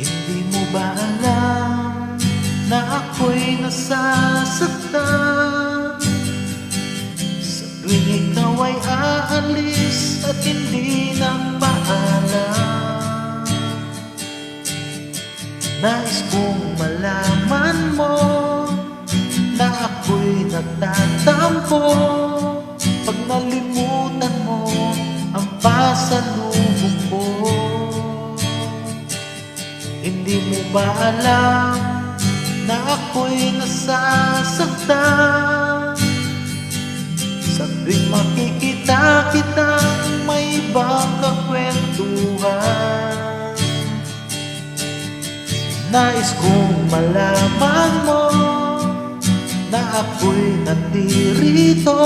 Hindi mo ba alam na ako'y nasasaktan sa tuwing ikaw ay aalis at hindi na paalam? Nais kong malaman mo na ako'y nagtatampo pag nalimutan mo ang pasalubong ko. Hindi mo ba alam na ako'y nasasaktan sa tuwing makikita kitang may ibang kakwentuhan? Nais kong malaman mo na ako'y nandirito.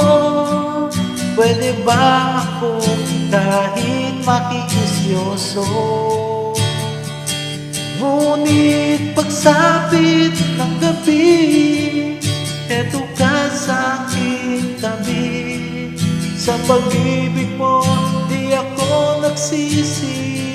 Pwede ba akong kahit makiisyoso? Ngunit pagsapit ng gabi, eto ka sa aking tabi. Sa pag-ibig mo, di ako nagsisisi.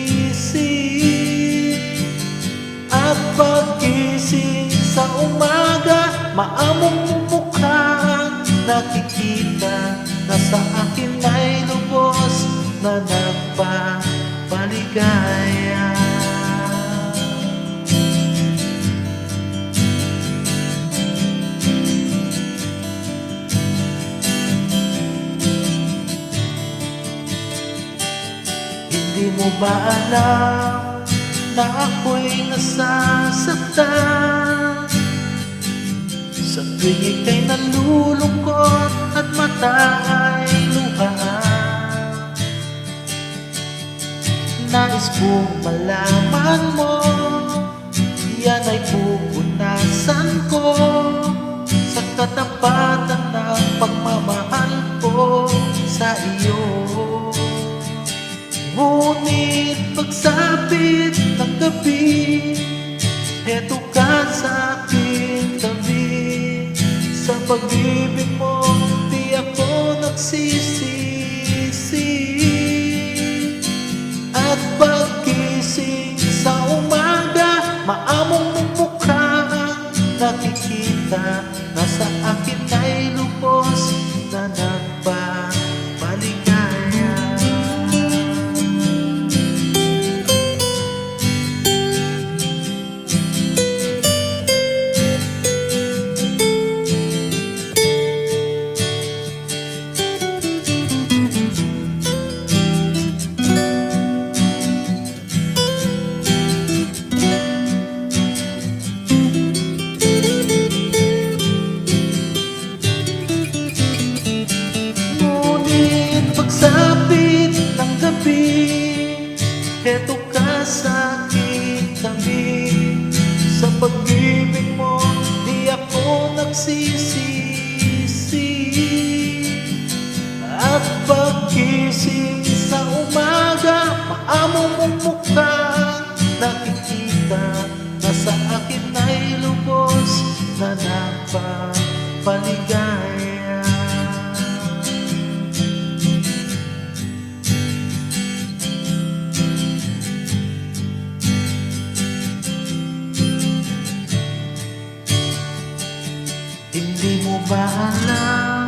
At pag-gising sa umaga, maamong mukha ang nakikita. Na sa akin ay lubos na nagpapaligaya. Hindi mo ba alam na ako'y nasasaktan sa tuwing ika'y nalulungkot at mata ay luhaan? Nais kong malaman mo, yan ay pupunasan ko sa katapatan ng pagmamahal ko sa iyo. Ngunit pagsapit ng gabi, eto ka sa aking tabi. Sa pag-ibig mo, di ako nagsisisi. At pagkising sa umaga, maamong mukha ang nakikita. Na sa akin ay lubos na nagpapaligaya. Pagsapit ng gabi, eto ka sa aking tabi. Sa pag-ibig mo, di ako nagsisisi. At pagkising sa umaga, maamong mong mukha nakikita. Na sa akin ay lubos na nagpapaligaya. Hindi mo ba alam